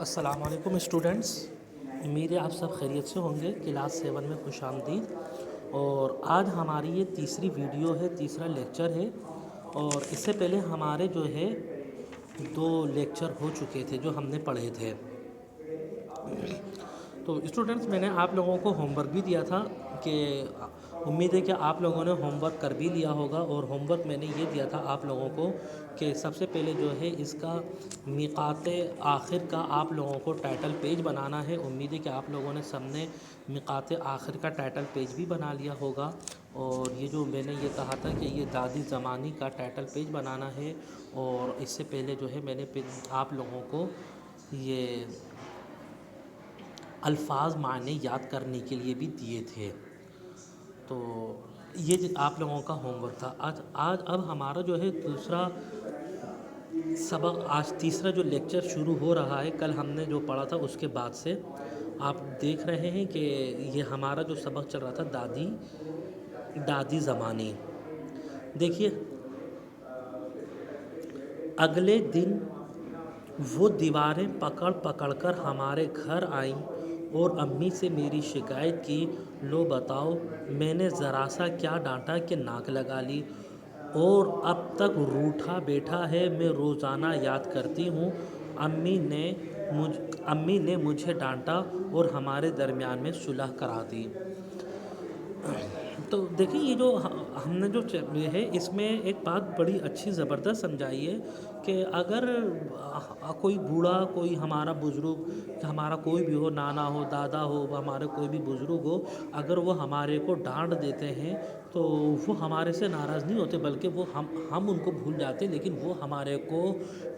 السلام علیکم اسٹوڈنٹس، امید ہے آپ سب خیریت سے ہوں گے۔ کلاس 7 میں خوش آمدید۔ اور آج ہماری یہ تیسری ویڈیو ہے، تیسرا لیکچر ہے۔ اور اس سے پہلے ہمارے جو ہے 2 لیکچر ہو چکے تھے جو ہم نے پڑھے تھے۔ تو اسٹوڈنٹس، میں نے آپ لوگوں کو ہوم ورک بھی دیا تھا کہ امید ہے کہ آپ لوگوں نے ہوم ورک کر بھی لیا ہوگا۔ اور ہوم ورک میں نے یہ دیا تھا آپ لوگوں کو کہ سب سے پہلے جو ہے اس کا نقاط آخر کا آپ لوگوں کو ٹائٹل پیج بنانا ہے۔ امید ہے کہ آپ لوگوں نے سب نے نقاط آخر کا ٹائٹل پیج بھی بنا لیا ہوگا۔ اور یہ جو میں نے یہ کہا تھا کہ یہ دادی زمانی کا ٹائٹل پیج بنانا ہے، اور اس سے پہلے جو ہے میں نے آپ لوگوں کو یہ الفاظ معنی یاد کرنے کے لیے بھی دیے تھے۔ تو یہ آپ لوگوں کا ہوم ورک تھا۔ آج اب ہمارا جو ہے دوسرا سبق، آج تیسرا جو لیکچر شروع ہو رہا ہے۔ کل ہم نے جو پڑھا تھا اس کے بعد سے آپ دیکھ رہے ہیں کہ یہ ہمارا جو سبق چل رہا تھا دادی زمانی۔ دیکھیے، اگلے دن وہ دیواریں پکڑ پکڑ کر ہمارے گھر آئیں اور امی سے میری شکایت کی، لو بتاؤ میں نے ذرا سا کیا ڈانٹا کہ ناک لگا لی، اور اب تک روٹھا بیٹھا ہے۔ میں روزانہ یاد کرتی ہوں امی نے مجھے ڈانٹا اور ہمارے درمیان میں صلح کرا دی۔ تو دیکھیں، یہ جو ہم نے جو ہے اس میں ایک بات بڑی اچھی زبردست سمجھائی ہے کہ اگر کوئی بوڑھا، کوئی ہمارا بزرگ، ہمارا کوئی بھی ہو، نانا ہو، دادا ہو، ہمارے کوئی بھی بزرگ ہو، اگر وہ ہمارے کو ڈانٹ دیتے ہیں تو وہ ہمارے سے ناراض نہیں ہوتے، بلکہ وہ ہم ان کو بھول جاتے، لیکن وہ ہمارے کو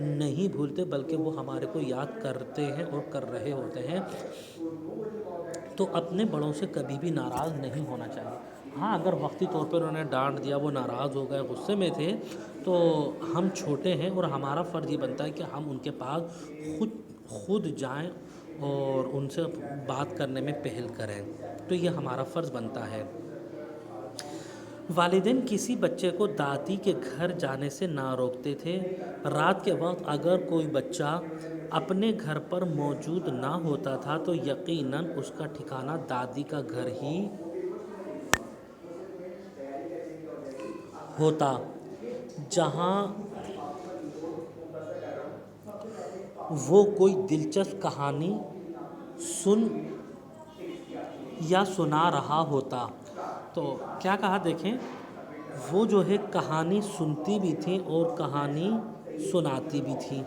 نہیں بھولتے، بلکہ وہ ہمارے کو یاد کرتے ہیں اور کر رہے ہوتے ہیں۔ تو اپنے بڑوں سے کبھی بھی ناراض نہیں ہونا چاہیے۔ ہاں، اگر وقتی طور پر انہوں نے ڈانٹ دیا، وہ ناراض ہو گئے، غصے میں تھے، تو ہم چھوٹے ہیں اور ہمارا فرض یہ بنتا ہے کہ ہم ان کے پاس خود جائیں اور ان سے بات کرنے میں پہل کریں۔ تو یہ ہمارا فرض بنتا ہے۔ والدین کسی بچے کو دادی کے گھر جانے سے نہ روکتے تھے۔ رات کے وقت اگر کوئی بچہ اپنے گھر پر موجود نہ ہوتا تھا تو یقیناً اس کا ٹھکانہ دادی کا گھر ہی ہوتا، جہاں وہ کوئی دلچسپ کہانی سنا رہا ہوتا۔ تو کیا کہا دیکھیں، وہ جو ہے کہانی سنتی بھی تھی اور کہانی سناتی بھی تھی۔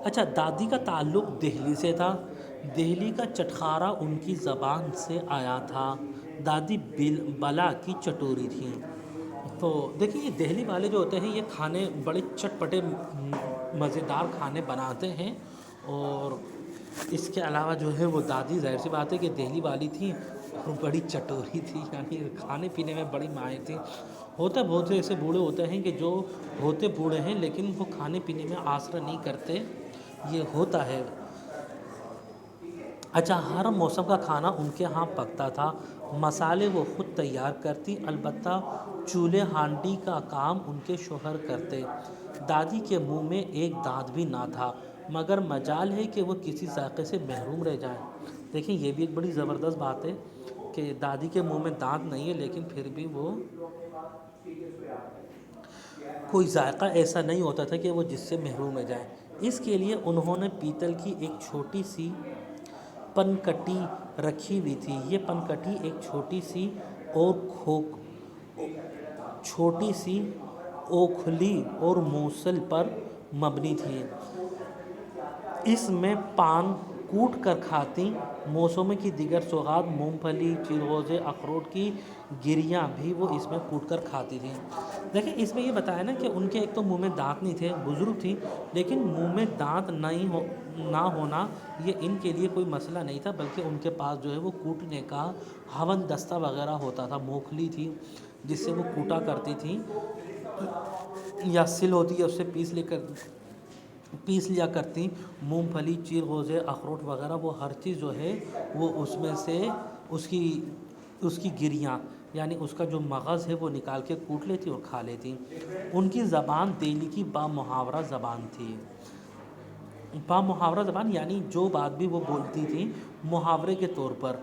اچھا، دادی کا تعلق دہلی سے تھا۔ دہلی کا چٹخارا ان کی زبان سے آیا تھا۔ دادی بلا کی چٹوری تھیں۔ تو دیکھیں، یہ دہلی والے جو ہوتے ہیں یہ کھانے بڑے چٹپٹے مزیدار کھانے بناتے ہیں۔ اور اس کے علاوہ جو ہے وہ دادی، ظاہر سی بات ہے کہ دہلی والی تھی، وہ بڑی چٹوری تھی، یعنی کھانے پینے میں بڑی ماہر تھی۔ ہوتا بہت سے ایسے بوڑھے ہوتے ہیں کہ جو ہوتے بوڑھے ہیں لیکن وہ کھانے پینے میں آسرا نہیں کرتے، یہ ہوتا ہے۔ اچھا، ہر موسم کا کھانا ان کے ہاں پکتا تھا۔ مسالے وہ خود تیار کرتی، البتہ چولہے ہانڈی کا کام ان کے شوہر کرتے۔ دادی کے منہ میں ایک دانت بھی نہ تھا، مگر مجال ہے کہ وہ کسی ذائقے سے محروم رہ جائیں۔ دیکھیں، یہ بھی ایک بڑی زبردست بات ہے کہ دادی کے منہ میں دانت نہیں ہے لیکن پھر بھی وہ کوئی ذائقہ ایسا نہیں ہوتا تھا کہ وہ جس سے محروم رہ جائیں۔ اس کے لیے انہوں نے پیتل کی ایک چھوٹی سی پن کٹی رکھی ہوئی تھی۔ یہ پن کٹی ایک چھوٹی سی اوکھلی اور موصل پر مبنی تھی۔ اس میں پان کوٹ کر کھاتی۔ موسم کی دیگر سوغات، مونگ پھلی، چلغوزے، اخروٹ کی گریاں بھی وہ اس میں کوٹ کر کھاتی تھیں۔ دیکھیں، اس میں یہ بتایا نا کہ ان کے ایک تو منہ میں دانت نہیں تھے، بزرگ تھی، لیکن منہ میں دانت نہ ہونا یہ ان کے لیے کوئی مسئلہ نہیں تھا، بلکہ ان کے پاس جو ہے وہ کوٹنے کا ہون دستہ وغیرہ ہوتا تھا، موکھلی تھی جس سے وہ کوٹا کرتی تھیں، یا سل ہوتی ہے اس سے پیس لے کر پیس لیا کرتی، مونگ پھلی، چیر غوزے، اخروٹ وغیرہ، وہ ہر چیز جو ہے وہ اس میں سے اس کی گریاں یعنی اس کا جو مغز ہے وہ نکال کے کوٹ لیتی اور کھا لیتی۔ ان کی زبان دہلی کی با محاورہ زبان تھی۔ با محاورہ زبان یعنی جو بات بھی وہ بولتی تھی محاورے کے طور پر،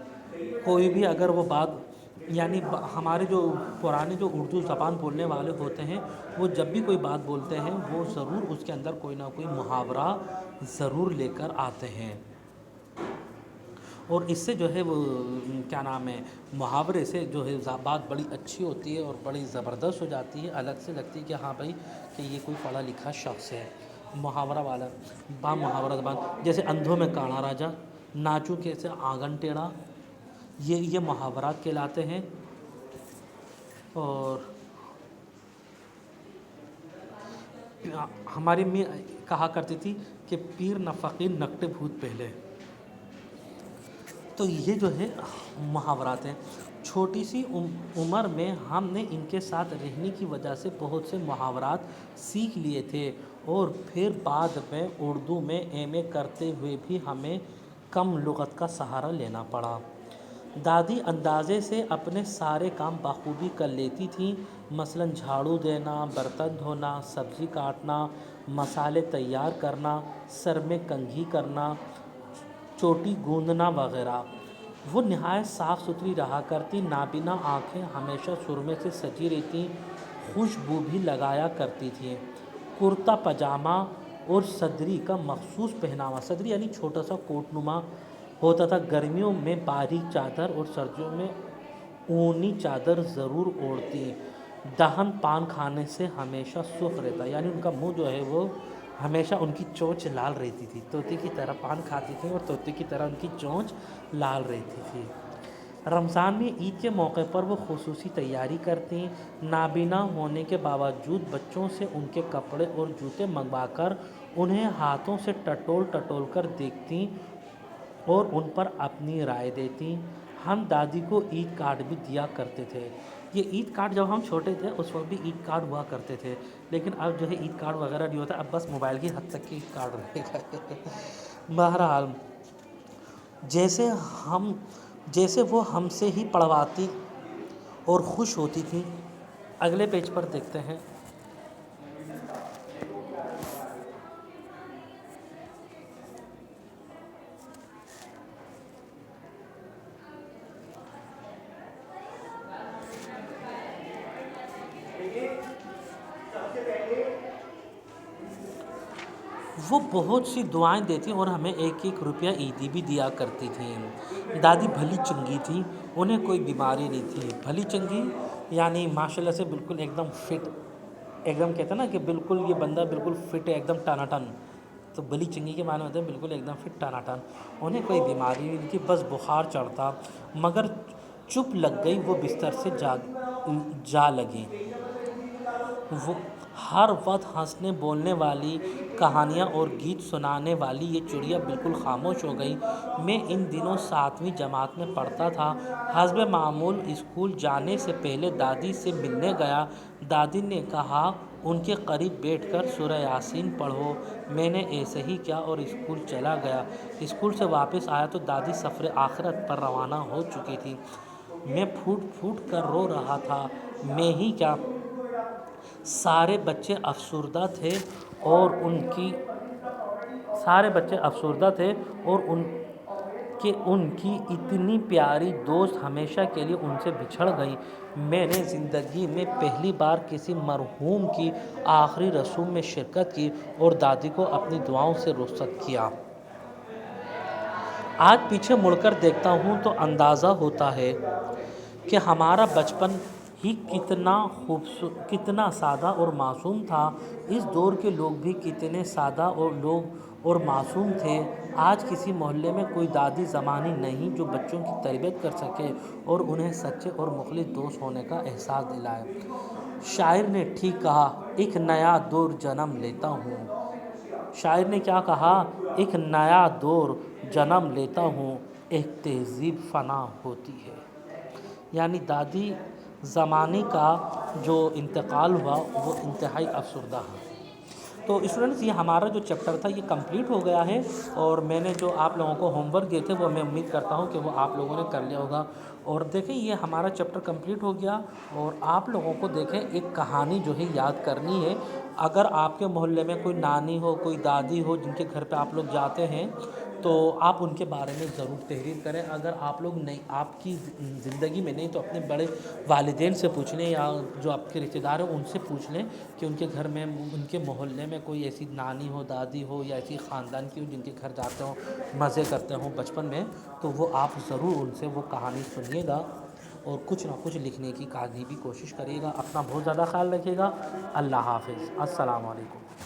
کوئی بھی اگر وہ بات یعنی ہمارے جو پرانے جو اردو زبان بولنے والے ہوتے ہیں وہ جب بھی کوئی بات بولتے ہیں وہ ضرور اس کے اندر کوئی نہ کوئی محاورہ ضرور لے کر آتے ہیں، اور اس سے جو ہے وہ کیا نام ہے، محاورے سے جو ہے بات بڑی اچھی ہوتی ہے اور بڑی زبردست ہو جاتی ہے، الگ سے لگتی ہے کہ ہاں بھائی کہ یہ کوئی پڑھا لکھا شخص ہے، محاورہ والا۔ با محاورہ زبان جیسے اندھوں میں کانا راجا، ناچوں کیسے آنگن ٹیڑھا، یہ محاورات کہلاتے ہیں۔ اور ہماری امی کہا کرتی تھی کہ پیر نہ فقیر نقٹ بھوت پہلے، تو یہ جو ہے محاورات ہیں۔ چھوٹی سی عمر میں ہم نے ان کے ساتھ رہنے کی وجہ سے بہت سے محاورات سیکھ لیے تھے، اور پھر بعد میں اردو میں ایم اے کرتے ہوئے بھی ہمیں کم لغت کا سہارا لینا پڑا۔ دادی اندازے سے اپنے سارے کام بخوبی کر لیتی تھیں، مثلاً جھاڑو دینا، برتن دھونا، سبزی کاٹنا، مسالے تیار کرنا، سر میں کنگھی کرنا، چوٹی گوندنا وغیرہ۔ وہ نہایت صاف ستھری رہا کرتی، نابینا آنکھیں ہمیشہ سرمے سے سجی رہتی، خوشبو بھی لگایا کرتی تھیں۔ کرتا پاجامہ اور صدری کا مخصوص پہناوا، صدری یعنی چھوٹا سا کوٹ نما ہوتا تھا، گرمیوں میں باریک چادر اور سردیوں میں اونی چادر ضرور اوڑھتی۔ دہن پان کھانے سے ہمیشہ سرخ رہتا، یعنی ان کا منہ جو ہے وہ ہمیشہ ان کی چونچ لال رہتی تھی، طوطے کی طرح پان کھاتی تھی اور طوطے کی طرح ان کی چونچ لال رہتی تھی۔ رمضان میں عید کے موقع پر وہ خصوصی تیاری کرتیں، نابینا ہونے کے باوجود بچوں سے ان کے کپڑے اور جوتے منگوا کر انہیں ہاتھوں سے ٹٹول ٹٹول کر دیکھتیں اور ان پر اپنی رائے دیتیں۔ ہم دادی کو عید کارڈ بھی دیا کرتے تھے۔ یہ عید کارڈ جب ہم چھوٹے تھے اس وقت بھی عید کارڈ ہوا کرتے تھے، لیکن اب جو ہے عید کارڈ وغیرہ نہیں ہوتا، اب بس موبائل کی حد تک کی عید کارڈ رہے گا۔ بہرحال جیسے وہ ہم سے ہی پڑھواتی اور خوش ہوتی تھیں۔ اگلے پیج پر دیکھتے ہیں۔ وہ بہت سی دعائیں دیتی اور ہمیں 1-1 روپیہ عیدی بھی دیا کرتی تھیں۔ دادی بھلی چنگی تھی، انہیں کوئی بیماری نہیں تھی۔ بھلی چنگی یعنی ماشاء اللہ سے بالکل ایک دم فٹ، ایک دم کہتے ہیں نا کہ بالکل یہ بندہ بالکل فٹ ہے، ایک دم ٹناٹن، تو بھلی چنگی کے معنی ہوتے ہیں بالکل ایک دم فٹ ٹناٹن۔ انہیں کوئی بیماری نہیں تھی، بس بخار چڑھتا، مگر چپ لگ گئی وہ بستر سے جا لگیں۔ وہ ہر وقت ہنسنے بولنے والی، کہانیاں اور گیت سنانے والی یہ چڑیا بالکل خاموش ہو گئی۔ میں ان دنوں 7ویں جماعت میں پڑھتا تھا۔ حسب معمول اسکول جانے سے پہلے دادی سے ملنے گیا۔ دادی نے کہا ان کے قریب بیٹھ کر سورہ یاسین پڑھو۔ میں نے ایسے ہی کیا اور اسکول چلا گیا۔ اسکول سے واپس آیا تو دادی سفر آخرت پر روانہ ہو چکی تھی۔ میں پھوٹ پھوٹ کر رو رہا تھا۔ میں ہی کیا، سارے بچے افسردہ تھے اور ان کی اتنی پیاری دوست ہمیشہ کے لیے ان سے بچھڑ گئی۔ میں نے زندگی میں پہلی بار کسی مرحوم کی آخری رسوم میں شرکت کی اور دادی کو اپنی دعاؤں سے رخصت کیا۔ آج پیچھے مڑ کر دیکھتا ہوں تو اندازہ ہوتا ہے کہ ہمارا بچپن ہی کتنا سادہ اور معصوم تھا۔ اس دور کے لوگ بھی کتنے سادہ اور معصوم تھے۔ آج کسی محلے میں کوئی دادی زمانی نہیں جو بچوں کی تربیت کر سکے اور انہیں سچے اور مخلص دوست ہونے کا احساس دلائے۔ شاعر نے ٹھیک کہا، ایک نیا دور جنم لیتا ہوں۔ شاعر نے کیا کہا؟ ایک نیا دور جنم لیتا ہوں، ایک تہذیب فنا ہوتی ہے۔ یعنی دادی زمانے کا جو انتقال ہوا وہ انتہائی افسردہ ہے۔ تو اسٹوڈنٹس یہ ہمارا جو چیپٹر تھا یہ کمپلیٹ ہو گیا ہے، اور میں نے جو آپ لوگوں کو ہوم ورک دیے تھے وہ میں امید کرتا ہوں کہ وہ آپ لوگوں نے کر لیا ہوگا۔ اور دیکھیں یہ ہمارا چیپٹر کمپلیٹ ہو گیا، اور آپ لوگوں کو دیکھیں ایک کہانی جو ہے یاد کرنی ہے۔ اگر آپ کے محلے میں کوئی نانی ہو، کوئی دادی ہو، جن کے گھر پہ آپ لوگ جاتے ہیں، تو آپ ان کے بارے میں ضرور تحریر کریں۔ اگر آپ لوگ نہیں، آپ کی زندگی میں نہیں تو اپنے بڑے والدین سے پوچھ لیں، یا جو آپ کے رشتہ دار ہیں ان سے پوچھ لیں کہ ان کے گھر میں، ان کے محلے میں کوئی ایسی نانی ہو، دادی ہو، یا ایسی خاندان کی ہو جن کے گھر جاتے ہوں، مزے کرتے ہوں بچپن میں، تو وہ آپ ضرور ان سے وہ کہانی سنیے گا، اور کچھ نہ کچھ لکھنے کی بھی کوشش کریے گا۔ اپنا بہت زیادہ خیال رکھیے گا۔ اللہ حافظ، السلام علیکم۔